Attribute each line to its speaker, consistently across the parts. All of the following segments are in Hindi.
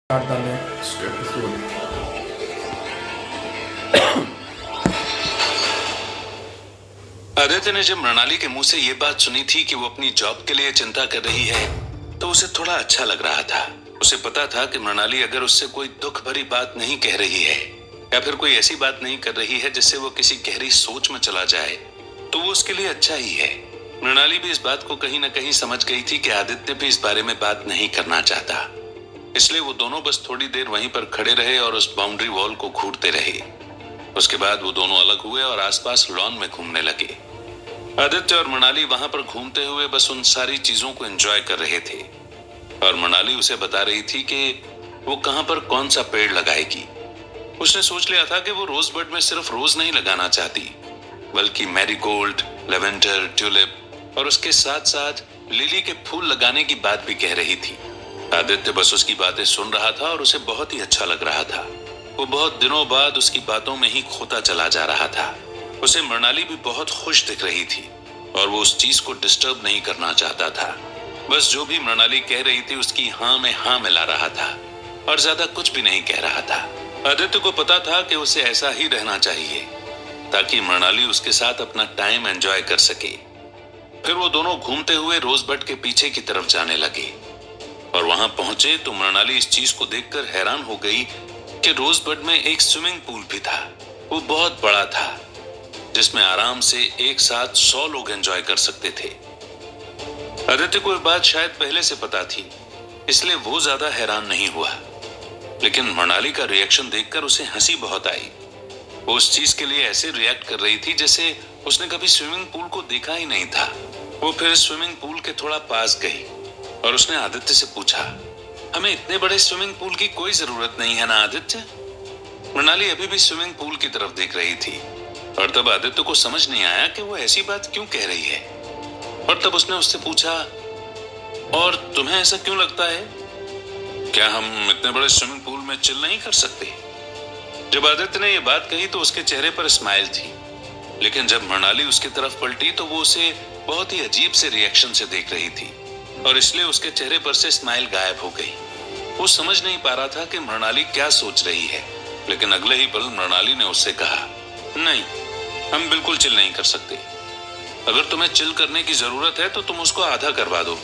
Speaker 1: start the next episode.
Speaker 2: Aditya ने जब मृणाली के मुंह से ये बात सुनी थी कि वो अपनी जॉब के लिए चिंता कर रही है तो उसे थोड़ा अच्छा लग रहा था। उसे पता था कि मृणाली अगर उससे कोई दुख भरी बात नहीं कह रही है या फिर कोई ऐसी बात नहीं कर रही है जिससे वो किसी गहरी सोच में चला जाए तो वो उसके लिए अच्छा ही है। मृणाली भी इस बात को कहीं न कहीं समझ गई थी कि आदित्य भी इस बारे में बात नहीं करना चाहता, इसलिए वो दोनों बस थोड़ी देर वहीं पर खड़े रहे और उस बाउंड्री वॉल को घूरते रहे। उसके बाद वो दोनों अलग हुए और आसपास लॉन में घूमने लगे। आदित्य और मृणाली वहां पर घूमते हुए बस उन सारी चीजों को एंजॉय कर रहे थे और मृणाली उसे बता रही थी कि वो कहां पर कौन सा पेड़ लगाएगी। उसने सोच लिया था कि वो रोज बड में सिर्फ रोज नहीं लगाना चाहती बल्कि मैरीगोल्ड, लेवेंडर, ट्यूलिप और उसके साथ साथ लिली के फूल लगाने की बात भी कह रही थी। आदित्य बस उसकी बातें सुन रहा था और उसे बहुत ही अच्छा लग रहा था। वो बहुत दिनों बाद उसकी बातों में ही खोता चला जा रहा था। उसे मृणाली भी बहुत खुश दिख रही थी और वो उस चीज को डिस्टर्ब नहीं करना चाहता था। बस जो भी मृणाली कह रही थी उसकी हाँ में हाँ मिला रहा था और ज्यादा कुछ भी नहीं कह रहा था। आदित्य को पता था कि उसे ऐसा ही रहना चाहिए ताकि मृणाली उसके साथ अपना टाइम एंजॉय कर सके। फिर वो दोनों घूमते हुए रोजबड के पीछे की तरफ जाने लगे और वहां पहुंचे तो मृणाली इस चीज को देखकर हैरान हो गई कि रोजबड में एक स्विमिंग पूल भी था। वो बहुत बड़ा था जिसमें आराम से एक साथ 100 लोग एंजॉय कर सकते थे। आदित्य को ये बात शायद पहले से पता थी, इसलिए वो ज्यादा हैरान नहीं हुआ, लेकिन मृणाली का रिएक्शन देखकर उसे हंसी बहुत आई। वो उस चीज के लिए ऐसे रिएक्ट कर रही थी जैसे उसने कभी स्विमिंग पूल को देखा ही नहीं था। वो फिर स्विमिंग पूल के थोड़ा पास गई और उसने आदित्य से पूछा, हमें इतने बड़े स्विमिंग पूल की कोई जरूरत नहीं है ना आदित्य? मृणाली अभी भी स्विमिंग पूल की तरफ देख रही थी और तब आदित्य को समझ नहीं आया कि वो ऐसी बात क्यों कह रही है। और तब उसने उससे पूछा, और तुम्हें ऐसा क्यों लगता है? क्या हम इतने बड़े स्विमिंग पूल में चिल नहीं कर सकते? जब आदित्य ने यह बात कही तो उसके चेहरे पर स्माइल थी, लेकिन जब मृणाली उसकी तरफ पलटी तो वो उसे बहुत ही अजीब से रिएक्शन से देख रही थी और इसलिए उसके चेहरे पर से स्माइल गायब हो गई। वो समझ नहीं पा रहा था कि मृणाली क्या सोच रही है, लेकिन अगले ही पल मृणाली ने उससे कहा, नहीं, हम बिल्कुल चिल नहीं कर सकते। अगर तुम्हें चिल करने की जरूरत है तो तुम उसको आधा करवा दो,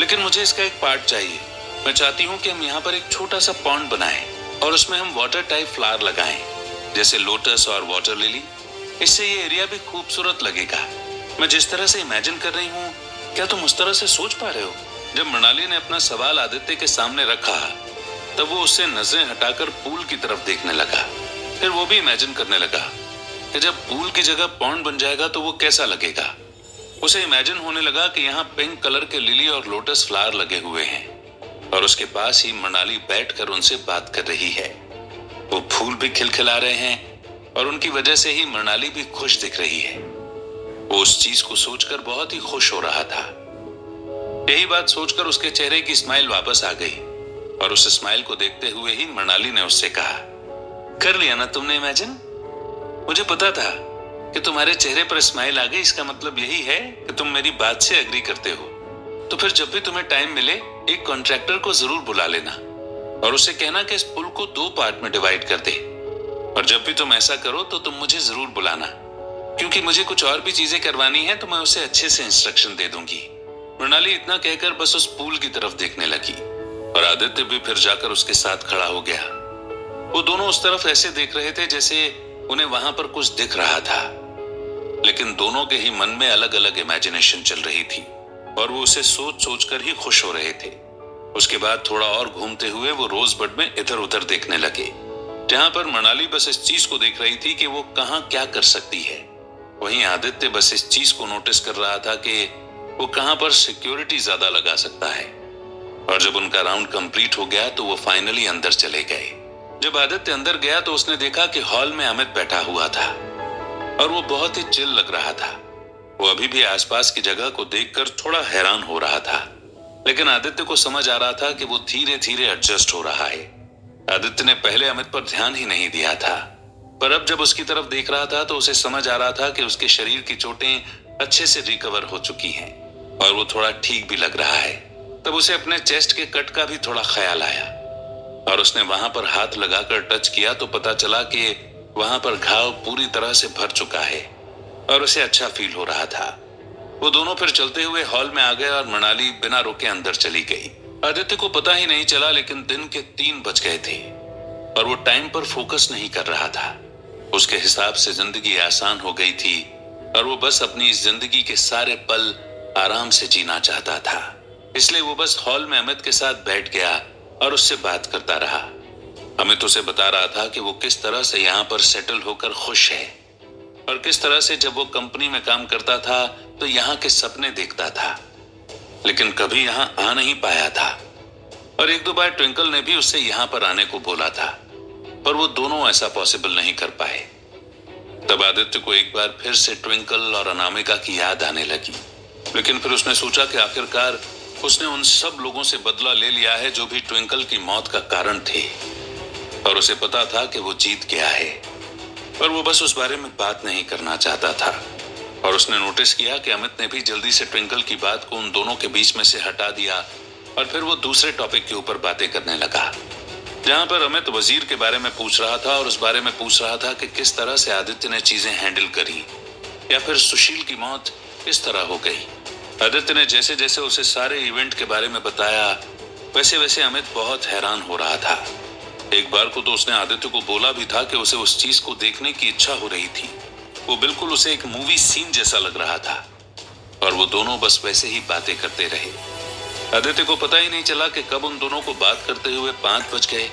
Speaker 2: लेकिन मुझे इसका एक पार्ट चाहिए। मैं चाहती हूँ कि हम यहाँ पर एक छोटा सा पॉन्ड बनाएं और उसमें हम वाटर टाइप फ्लावर लगाएं, जैसे लोटस और वाटर लिली। इससे ये एरिया भी खूबसूरत लगेगा। मैं जिस तरह से इमेजिन कर रही हूँ, क्या तुम उस तरह से सोच पा रहे हो? जब मृणाली ने अपना सवाल आदित्य के सामने रखा तब वो उससे नजरें हटाकर पूल की तरफ देखने लगा। फिर वो भी इमेजिन करने लगा कि जब पूल की जगह पॉन्ड बन जाएगा तो वो कैसा लगेगा। उसे इमेजिन होने लगा कि यहाँ पिंक कलर के लिली और लोटस फ्लावर लगे हुए हैं और उसके पास ही मृणाली बैठकर उनसे बात कर रही है। वो फूल भी खिलखिला रहे हैं और उनकी वजह से ही मृणाली भी खुश दिख रही है। वो उस चीज को सोचकर बहुत ही खुश हो रहा था। यही बात सोचकर उसके चेहरे की स्माइल वापस आ गई और उस स्माइल को देखते हुए ही मृणाली ने उससे कहा, कर लिया ना तुमने इमेजिन? मुझे पता था कि तुम्हारे चेहरे पर स्माइल आ गई, इसका मतलब यही है कि तुम मेरी बात से एग्री करते हो। तो फिर जब भी तुम्हें टाइम मिले एक कॉन्ट्रैक्टर को जरूर बुला लेना और उसे कहना कि इस पुल को 2 पार्ट में डिवाइड कर दे। और जब भी तुम ऐसा करो तो तुम मुझे जरूर बुलाना, क्योंकि मुझे कुछ और भी चीजें करवानी है तो मैं उसे अच्छे से इंस्ट्रक्शन दे दूंगी। मृणाली इतना कहकर बस उस पूल की तरफ देखने लगी और आदित्य भी फिर जाकर उसके साथ खड़ा हो गया। वो दोनों उस तरफ ऐसे देख रहे थे जैसे उन्हें वहां पर कुछ दिख रहा था, लेकिन दोनों के ही मन में अलग अलग इमेजिनेशन चल रही थी और वो उसे सोच सोच कर ही खुश हो रहे थे। उसके बाद थोड़ा और घूमते हुए वो रोजबड में इधर उधर देखने लगे, जहां पर मृणाली बस इस चीज को देख रही थी कि वो कहां क्या कर सकती है। वहीं आदित्य बस इस चीज को नोटिस कर रहा था कि वो कहां पर सिक्योरिटी ज्यादा लगा सकता है। और जब उनका राउंड कंप्लीट हो गया तो वो फाइनली अंदर चले गए। जब आदित्य अंदर गया तो उसने देखा कि हॉल में अमित बैठा हुआ था और वो बहुत ही चिल लग रहा था। वो अभी भी आसपास की जगह को देखकर थोड़ा हैरान हो रहा था, लेकिन आदित्य को समझ आ रहा था कि वो धीरे धीरे एडजस्ट हो रहा है। आदित्य ने पहले अमित पर ध्यान ही नहीं दिया था, पर अब जब उसकी तरफ देख रहा था तो उसे समझ आ रहा था कि उसके शरीर की चोटें अच्छे से रिकवर हो चुकी हैं और वो थोड़ा ठीक भी लग रहा है। तब उसे अपने चेस्ट के कट का भी थोड़ा ख्याल आया और उसने वहां पर हाथ लगाकर टच किया तो पता चला कि वहां पर घाव पूरी तरह से भर चुका है और उसे अच्छा फील हो रहा था। वो दोनों फिर चलते हुए हॉल में आ गए और मृणाली बिना रुके अंदर चली गई। आदित्य को पता ही नहीं चला, लेकिन दिन के 3 बज गए थे और वो टाइम पर फोकस नहीं कर रहा था। उसके हिसाब से जिंदगी आसान हो गई थी और वो बस अपनी इस जिंदगी के सारे पल आराम से जीना चाहता था। इसलिए वो बस हॉल में अमित के साथ बैठ गया और उससे बात करता रहा। अमित उसे बता रहा था कि वो किस तरह से यहाँ पर सेटल होकर खुश है और किस तरह से जब वो कंपनी में काम करता था तो यहाँ के सपने देखता था, लेकिन कभी यहाँ आ नहीं पाया था। और 1-2 बार ट्विंकल ने भी उससे यहाँ पर आने को बोला था, पर वो दोनों ऐसा पॉसिबल नहीं कर पाए। तब आदित्य को एक बार फिर से ट्विंकल और अनामिका की याद आने लगी, लेकिन फिर उसने सोचा कि आखिरकार उसने उन सब लोगों से बदला ले लिया है जो भी ट्विंकल की मौत का कारण थे, और उसे पता था कि वो जीत गया है, पर वो बस उस बारे में बात नहीं करना चाहता था। और उसने नोटिस किया कि अमित ने भी जल्दी से ट्विंकल की बात को उन दोनों के बीच में से हटा दिया और फिर वो दूसरे टॉपिक के ऊपर बातें करने लगा, जहां पर अमित वजीर के बारे में पूछ रहा था और उस बारे में पूछ रहा था कि किस तरह से आदित्य ने चीजें हैंडल करी या फिर सुशील की मौत किस तरह हो गई। आदित्य ने जैसे जैसे उसे सारे इवेंट के बारे में बताया, वैसे वैसे अमित बहुत हैरान हो रहा था। एक बार को तो उसने आदित्य को बोला भी था कि उसे उस चीज को देखने की इच्छा हो रही थी। वो बिल्कुल उसे एक मूवी सीन जैसा लग रहा था और वो दोनों बस वैसे ही बातें करते रहे। आदित्य को पता ही नहीं चला कि कब उन दोनों को बात करते हुए 5 बज गए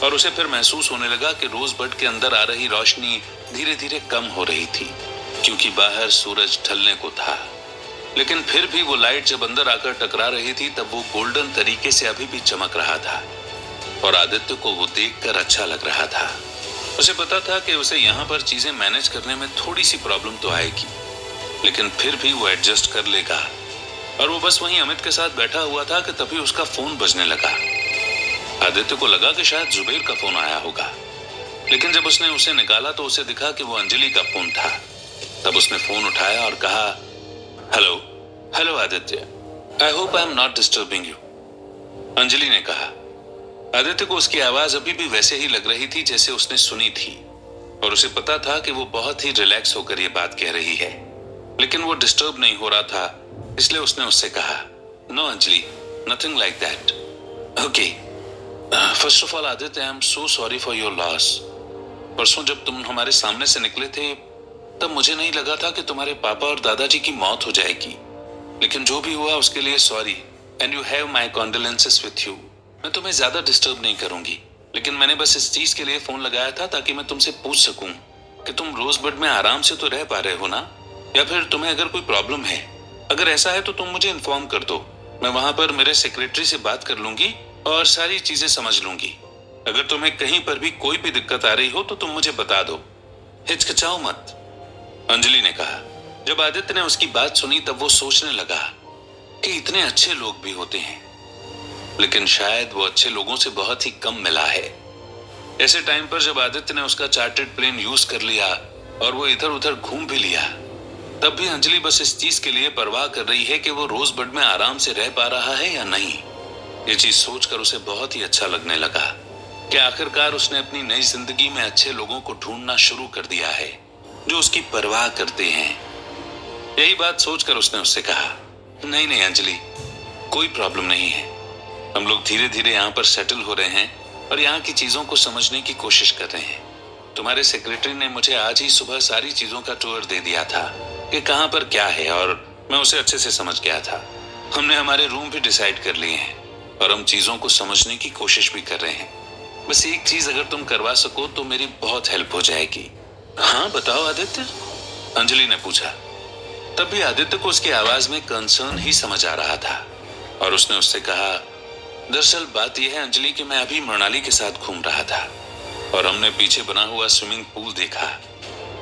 Speaker 2: और उसे फिर महसूस होने लगा कि रोजबड के अंदर आ रही रोशनी धीरे धीरे कम हो रही थी, क्योंकि बाहर सूरज ढलने को था। लेकिन फिर भी वो लाइट जब अंदर आकर टकरा रही थी तब वो गोल्डन तरीके से अभी भी चमक रहा था और आदित्य को वो देखकर अच्छा लग रहा था। उसे पता था कि उसे यहाँ पर चीजें मैनेज करने में थोड़ी सी प्रॉब्लम तो आएगी, लेकिन फिर भी वो एडजस्ट कर लेगा। और वो बस वहीं अमित के साथ बैठा हुआ था कि तभी उसका फोन बजने लगा। आदित्य को लगा कि शायद जुबेर का फोन आया होगा, लेकिन जब उसने उसे निकाला तो उसे दिखा कि वो अंजलि का फोन था। तब उसने फोन उठाया और कहा, hello hello Aditya, I hope I am not disturbing you, Anjali ने कहा। आदित्य को उसकी आवाज अभी भी वैसे ही लग रही थी जैसे उसने सुनी थी और उसे पता था कि वो बहुत ही रिलैक्स होकर ये बात कह रही है, लेकिन वो डिस्टर्ब नहीं हो रहा था, इसलिए उसने उससे कहा, no Anjali, nothing like that. Okay, first of all Aditya, I am so sorry for your loss. परसों जब तुम हमारे सामने से निकले थे तब मुझे नहीं लगा था कि तुम्हारे पापा और दादाजी की मौत हो जाएगी, लेकिन जो भी हुआ उसके लिए sorry and you have my condolences with you. मैं तुम्हें ज्यादा डिस्टर्ब नहीं करूंगी, लेकिन मैंने बस इस चीज के लिए फोन लगाया था ताकि मैं तुमसे पूछ सकूं कि तुम रोजबड में आराम से तो रह पा रहे हो ना, या फिर तुम्हें अगर कोई प्रॉब्लम है। अगर ऐसा है तो तुम मुझे इन्फॉर्म कर दो, मैं वहां पर मेरे सेक्रेटरी से बात कर लूंगी और सारी चीजें समझ लूंगी। अगर तुम्हें कहीं पर भी कोई भी दिक्कत आ रही हो तो तुम मुझे बता दो, हिचकिचाओ मत, अंजलि ने कहा। जब आदित्य ने उसकी बात सुनी तब वो सोचने लगा कि इतने अच्छे लोग भी होते हैं, लेकिन शायद वो अच्छे लोगों से बहुत ही कम मिला है। ऐसे टाइम पर जब आदित्य ने उसका चार्टर्ड प्लेन यूज कर लिया और वो इधर उधर घूम भी लिया, तब भी अंजलि बस इस चीज के लिए परवाह कर रही है कि वो रोजबड में आराम से रह पा रहा है या नहीं। ये चीज सोचकर उसे बहुत ही अच्छा लगने लगा कि आखिरकार उसने अपनी नई जिंदगी में अच्छे लोगों को ढूंढना शुरू कर दिया है जो उसकी परवाह करते हैं। यही बात सोचकर उसने उससे कहा, नहीं नहीं अंजलि, कोई प्रॉब्लम नहीं है, हम लोग धीरे धीरे यहाँ पर सेटल हो रहे हैं और यहाँ की चीजों को समझने की कोशिश कर रहे हैं। तुम्हारे सेक्रेटरी ने मुझे आज ही सुबह सारी चीजों का टूर दे दिया था कि कहाँ पर क्या है और मैं उसे अच्छे से समझ गया था। हमने हमारे रूम भी डिसाइड कर लिए हैं और हम चीजों को समझने की कोशिश भी कर रहे हैं। बस एक चीज अगर तुम करवा सको तो मेरी बहुत हेल्प हो जाएगी। हाँ बताओ आदित्य, अंजलि ने पूछा। तब भी आदित्य को उसकी आवाज में कंसर्न ही समझ आ रहा था और उसने उससे कहा, दरअसल बात यह है अंजलि कि मैं अभी मृणाली के साथ घूम रहा था और हमने पीछे बना हुआ स्विमिंग पूल देखा,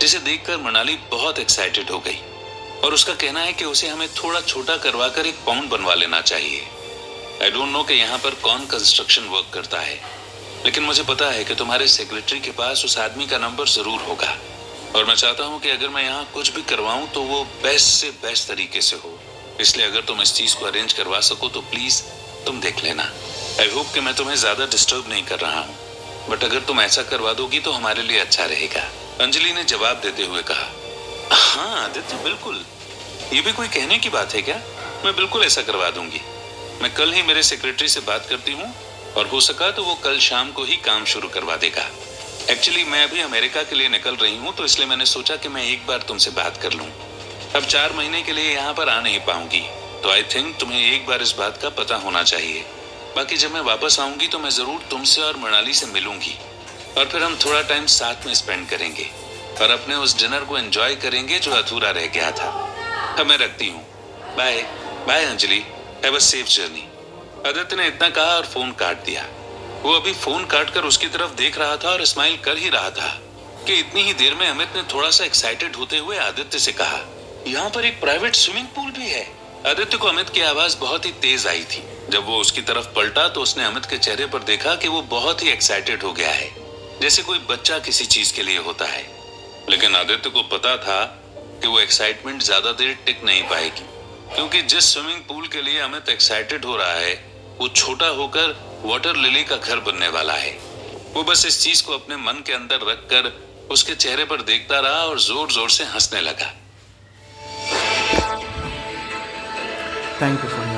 Speaker 2: जिसे देखकर मृणाली बहुत एक्साइटेड हो गई और उसका कहना है कि उसे हमें थोड़ा छोटा करवाकर एक पाउंड बनवा लेना चाहिए। आई डोंट नो कि यहाँ पर कौन कंस्ट्रक्शन वर्क करता है, लेकिन मुझे पता है कि तुम्हारे सेक्रेटरी के पास उस आदमी का नंबर जरूर होगा और मैं चाहता हूँ कि अगर मैं यहाँ कुछ भी करवाऊँ तो वो बेस्ट से बेस्ट तरीके से हो। इसलिए अगर तुम इस चीज को अरेंज करवा सको तो प्लीज तुम देख लेना। आई होप कि मैं तुम्हें ज्यादा डिस्टर्ब नहीं कर रहा हूँ, बट अगर तुम ऐसा करवा दोगी तो हमारे लिए अच्छा रहेगा। अंजलि ने जवाब देते हुए कहा। हाँ आदित्य, बिल्कुल, ये भी कोई कहने की बात है क्या? मैं बिल्कुल ऐसा करवा दूंगी। मैं कल ही मेरे सेक्रेटरी से बात करती हूँ और हो सका तो वो कल शाम को ही काम शुरू करवा देगा। एक्चुअली मैं अभी अमेरिका के लिए निकल रही हूँ, तो इसलिए मैंने सोचा कि मैं एक बार तुमसे बात कर लूँ। अब 4 महीने के लिए यहाँ पर आ नहीं पाऊंगी, तो आई थिंक तुम्हें एक बार इस बात का पता होना चाहिए। बाकी जब मैं वापस आऊंगी तो मैं जरूर तुमसे और मृणाली से मिलूंगी और फिर हम थोड़ा टाइम साथ में स्पेंड करेंगे और अपने उस डिनर को एंजॉय करेंगे जो अधूरा रह गया था। अब मैं रखती हूँ। Bye bye Anjali, have a safe journey. Aditya ने इतना कहा और फोन काट दिया। वो अभी फोन काटकर उसकी तरफ देख रहा था और स्माइल कर ही रहा था कि इतनी ही देर में अमित ने थोड़ा सा एक्साइटेड होते हुए आदित्य से कहा, यहाँ पर एक प्राइवेट स्विमिंग पूल भी है। आदित्य को अमित की आवाज बहुत ही तेज आई थी। जब वो उसकी तरफ पलटा तो उसने अमित के चेहरे पर देखा कि वो बहुत ही एक्साइटेड हो गया है, जैसे कोई बच्चा किसी चीज के लिए होता है। लेकिन आदित्य को पता था कि वो एक्साइटमेंट ज्यादा देर टिक नहीं पाएगी, क्योंकि जिस स्विमिंग पूल के लिए अमित एक्साइटेड हो रहा है वो छोटा होकर वाटर लिली का घर बनने वाला है। वो बस इस चीज को अपने मन के अंदर रखकर उसके चेहरे पर देखता रहा और जोर जोर से हंसने लगा।
Speaker 3: Thank you so much.